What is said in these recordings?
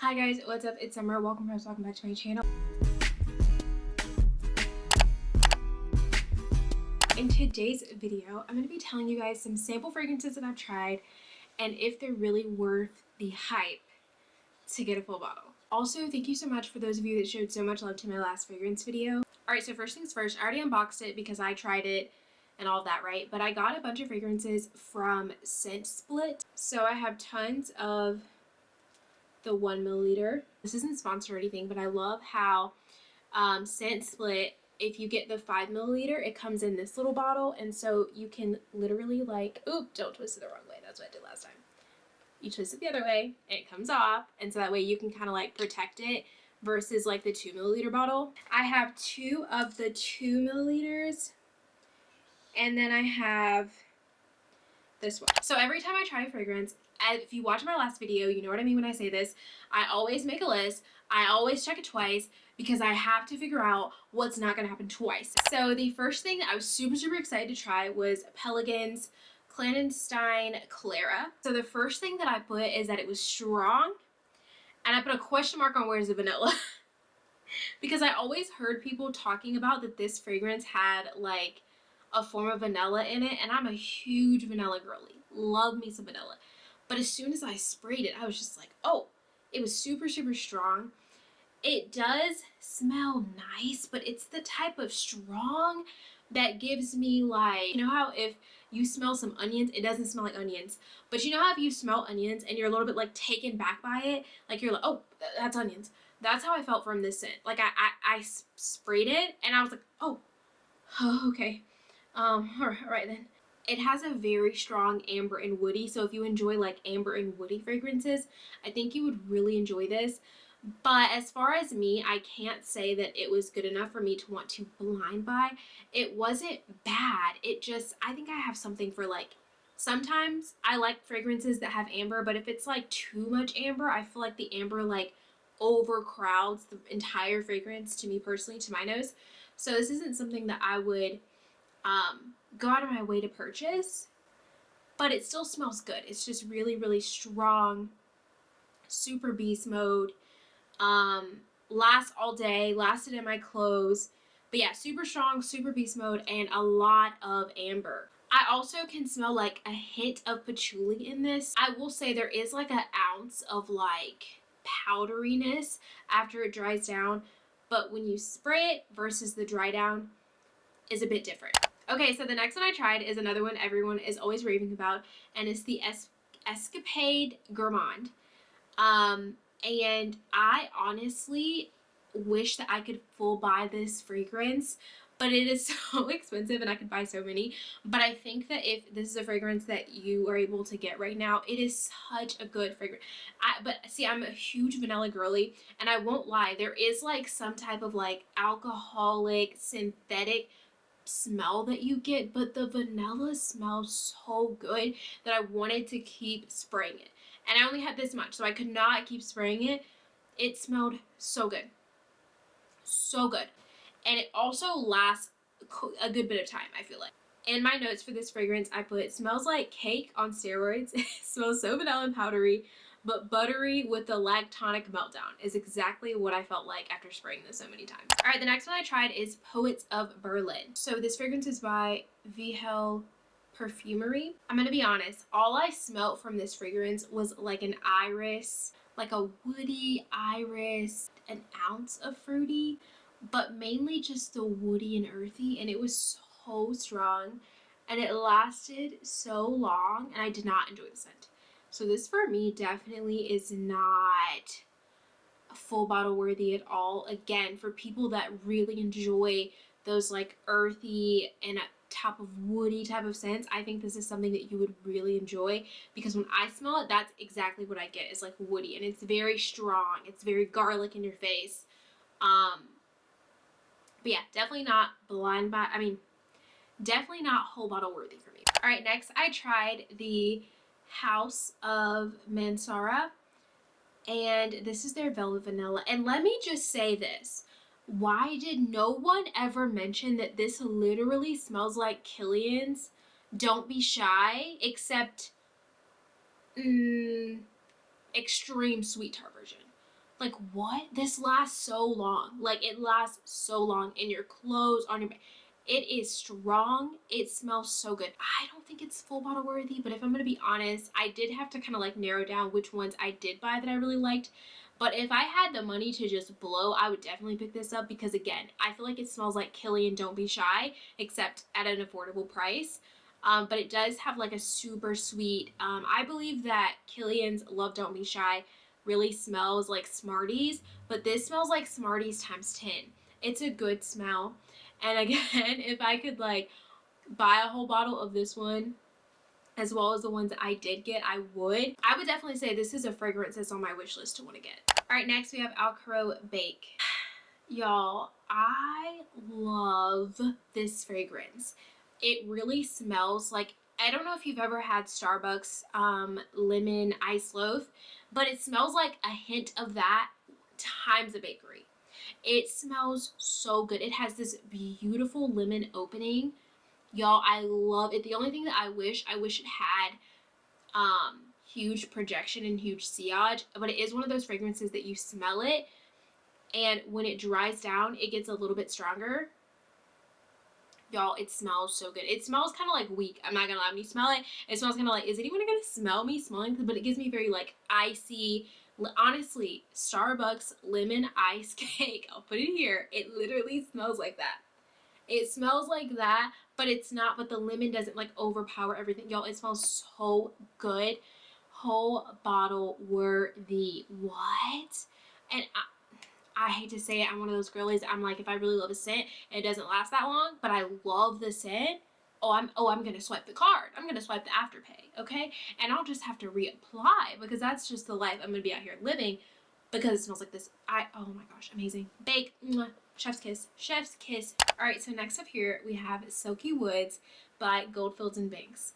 Hi guys, what's up? It's Summer. Welcome back to my channel. In today's video, I'm going to be telling you guys some sample fragrances that I've tried and if they're really worth the hype to get a full bottle. Also, thank you so much for those of you that showed so much love to my last fragrance video. Alright, so first things first, I already unboxed it because I tried it and all of that, right? But I got a bunch of fragrances from Scent Split. So I have tons of the 1 milliliter. This isn't sponsored or anything, but I love how Scent Split, if you get the 5 milliliter, it comes in this little bottle, and so you can literally don't twist it the wrong way. That's what I did last time. You twist it the other way, and it comes off, and so that way you can kind of like protect it versus like the 2 milliliter bottle. I have 2 of the 2 milliliters, and then I have this one. So every time I try a fragrance, if you watch my last video, you know what I mean when I say this. I always make a list. I always check it twice because I have to figure out what's not going to happen twice. So the first thing that I was super excited to try was Pelican's Clandestine Clara. So the first thing that I put is that it was strong, and I put a question mark on where's the vanilla. Because I always heard people talking about that this fragrance had like a form of vanilla in it, and I'm a huge vanilla girly. Love me some vanilla. But as soon as I sprayed it, I was just like, oh, it was super strong. It does smell nice, but it's the type of strong that gives me like, you know how if you smell some onions, it doesn't smell like onions. But you know how if you smell onions and you're a little bit like taken back by it, like you're like, oh, that's onions. That's how I felt from this scent. Like I sprayed it and I was like, oh okay. All right then. It has a very strong amber and woody, so if you enjoy like amber and woody fragrances, I think you would really enjoy this. But as far as me, I can't say that it was good enough for me to want to blind buy. It wasn't bad. It just, I think I have something for like, sometimes I like fragrances that have amber, but if it's like too much amber, I feel like the amber like overcrowds the entire fragrance to me personally, to my nose. So this isn't something that I would go out of my way to purchase, but it still smells good. It's just really strong, super beast mode, lasts all day, lasted in my clothes, but yeah, super strong, super beast mode, and a lot of amber. I also can smell like a hint of patchouli in this. I will say there is like an ounce of like powderiness after it dries down, but when you spray it versus the dry down is a bit different. Okay, so the next one I tried is another one everyone is always raving about, and it's the Escapade German. And I honestly wish that I could full buy this fragrance, but it is so expensive and I could buy so many. But I think that if this is a fragrance that you are able to get right now, it is such a good fragrance. But see, I'm a huge vanilla girly, and I won't lie, there is like some type of like alcoholic synthetic smell that you get, but the vanilla smells so good that I wanted to keep spraying it. And I only had this much, so I could not keep spraying it. It smelled so good. So good. And it also lasts a good bit of time, I feel like. In my notes for this fragrance, I put, smells like cake on steroids. It smells so vanilla and powdery, but buttery with a lactonic meltdown is exactly what I felt like after spraying this so many times. All right, the next one I tried is Poets of Berlin. So this fragrance is by VHL Perfumery. I'm gonna be honest, all I smelled from this fragrance was like an iris, like a woody iris, an ounce of fruity, but mainly just the woody and earthy, and it was so strong and it lasted so long, and I did not enjoy the scent. So this for me definitely is not full bottle worthy at all. Again, for people that really enjoy those like earthy and a top of woody type of scents, I think this is something that you would really enjoy, because when I smell it, that's exactly what I get, is like woody, and it's very strong. It's very garlic in your face. But yeah, definitely not definitely not whole bottle worthy for me. All right, next I tried the House of Mansara, and this is their Velvet Vanilla. And let me just say this, why did no one ever mention that this literally smells like Killian's Don't Be Shy, except extreme sweet tart version? Like, what? This lasts so long. Like, it lasts so long in your clothes, on your... It is strong. It smells so good. I don't think it's full bottle worthy, but if I'm going to be honest, I did have to kind of like narrow down which ones I did buy that I really liked. But if I had the money to just blow, I would definitely pick this up because, again, I feel like it smells like Kilian Don't Be Shy, except at an affordable price. But it does have like a super sweet, I believe that Kilian's Love Don't Be Shy really smells like Smarties, but this smells like Smarties times 10. It's a good smell. And again, if I could like buy a whole bottle of this one as well as the ones that I did get, I would. I would definitely say this is a fragrance that's on my wish list to want to get. All right, next we have Alaro Bake. Y'all, I love this fragrance. It really smells like, I don't know if you've ever had Starbucks lemon ice loaf, but it smells like a hint of that times a bakery. It smells so good. It has this beautiful lemon opening. Y'all, I love it. The only thing that I wish it had huge projection and huge sillage, but it is one of those fragrances that you smell it, and when it dries down, it gets a little bit stronger. Y'all, it smells so good. It smells kind of like weak. I'm not gonna lie. When you smell it, it smells kind of like, is anyone gonna smell me smelling? But it gives me very like icy, honestly, Starbucks lemon ice cake. I'll put it here. It literally smells like that. It smells like that, but it's not, but the lemon doesn't like overpower everything. Y'all, it smells so good. Whole bottle worthy. What? And I hate to say it, I'm one of those girlies. I'm like, if I really love a scent and it doesn't last that long, but I love the scent, I'm gonna swipe the card. I'm gonna swipe the afterpay, okay? And I'll just have to reapply because that's just the life I'm gonna be out here living because it smells like this. Oh my gosh, amazing. Bake, mwah, chef's kiss, chef's kiss. All right, so next up here we have Silky Woods by Goldfields and Banks.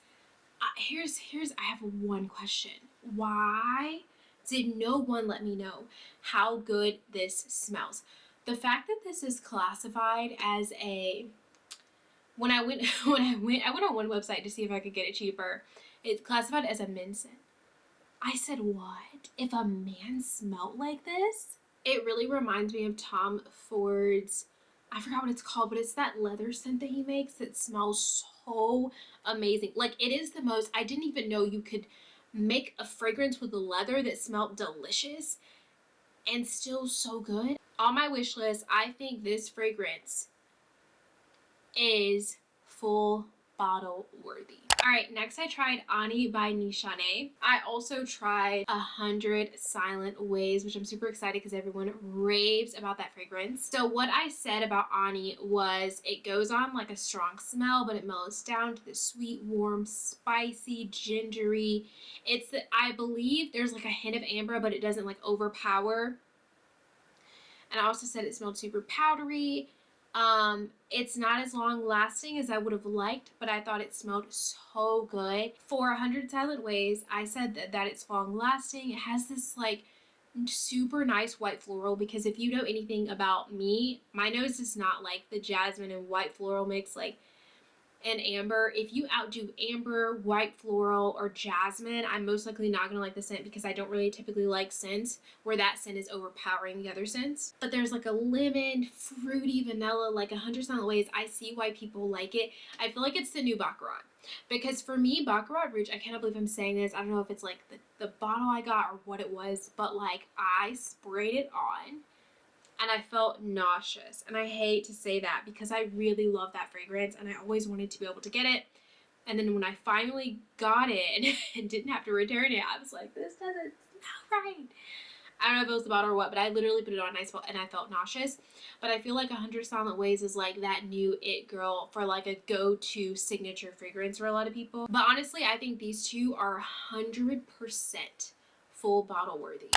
I have one question. Why did no one let me know how good this smells? The fact that this is classified as a, when I went on one website to see if I could get it cheaper. It's classified as a men's scent. I said, what? If a man smelled like this? It really reminds me of Tom Ford's, I forgot what it's called, but it's that leather scent that he makes that smells so amazing. Like, it is the most, I didn't even know you could make a fragrance with the leather that smelled delicious and still so good. On my wish list, I think this fragrance is full bottle worthy. All right, next I tried Ani by Nishane. I also tried 100 Silent Ways, which I'm super excited because everyone raves about that fragrance. So what I said about Ani was it goes on like a strong smell, but it mellows down to the sweet, warm, spicy, gingery. I believe there's like a hint of amber, but it doesn't like overpower. And I also said it smelled super powdery. It's not as long lasting as I would have liked, but I thought it smelled so good. For 100 Silent Ways, I said that it's long lasting. It has this like super nice white floral, because if you know anything about me, my nose is not like the jasmine and white floral mix like and amber. If you outdo amber, white floral, or jasmine, I'm most likely not gonna like the scent because I don't really typically like scents where that scent is overpowering the other scents. But there's like a lemon, fruity, vanilla, like 100 Silent Ways. I see why people like it. I feel like it's the new Baccarat, because for me, Baccarat Rouge, I cannot believe I'm saying this. I don't know if it's like the bottle I got or what it was, but like I sprayed it on and I felt nauseous. And I hate to say that because I really love that fragrance and I always wanted to be able to get it. And then when I finally got it and didn't have to return it, I was like, this doesn't smell right. I don't know if it was the bottle or what, but I literally put it on and I felt nauseous. But I feel like 100 Silent Ways is like that new it girl for like a go-to signature fragrance for a lot of people. But honestly, I think these two are 100% full bottle worthy.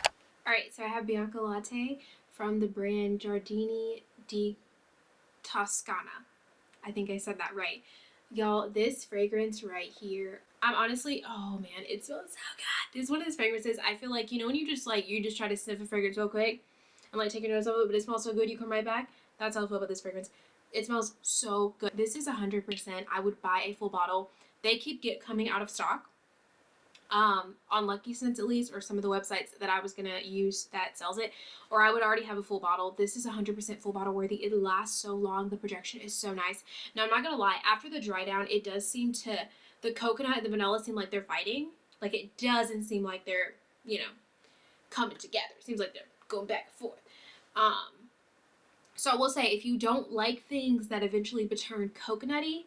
All right, so I have Bianca Latte from the brand Giardini di Toscana. I think I said that right. Y'all, this fragrance right here, I'm honestly, oh man, it smells so good. This is one of those fragrances, I feel like, you know when you just try to sniff a fragrance real quick and like take your nose off it, but it smells so good you come right back? That's how I feel about this fragrance. It smells so good. This is 100%. I would buy a full bottle. They keep coming out of stock. on Lucky Scents at least, or some of the websites that I was gonna use that sells it, or I would already have a full bottle. This is 100% full bottle worthy. It lasts so long. The projection is so nice. Now, I'm not gonna lie, after the dry down, it does seem to, the coconut and the vanilla seem like they're fighting. Like, it doesn't seem like they're, you know, coming together. It seems like they're going back and forth. So I will say, if you don't like things that eventually turn coconutty,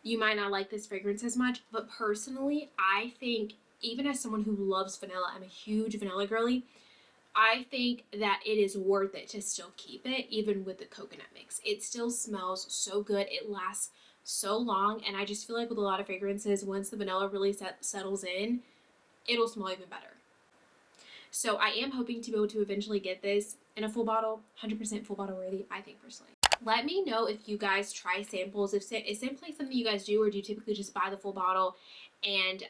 you might not like this fragrance as much. But personally, I think, even as someone who loves vanilla, I'm a huge vanilla girly, I think that it is worth it to still keep it, even with the coconut mix. It still smells so good. It lasts so long, and I just feel like with a lot of fragrances, once the vanilla really settles in, it'll smell even better. So I am hoping to be able to eventually get this in a full bottle, 100% full bottle worthy, I think, personally. Let me know if you guys try samples. Is sampling something you guys do, or do you typically just buy the full bottle and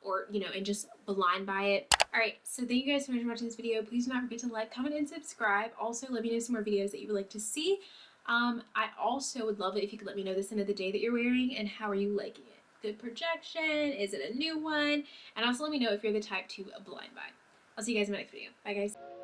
or you know, and just blind buy it? All right, so thank you guys so much for watching this video. Please do not forget to like, comment, and subscribe. Also, let me know some more videos that you would like to see. I also would love it if you could let me know the scent of the day that you're wearing and how are you liking it. Good projection? Is it a new one? And also let me know if you're the type to blind buy. I'll see you guys in my next video. Bye, guys.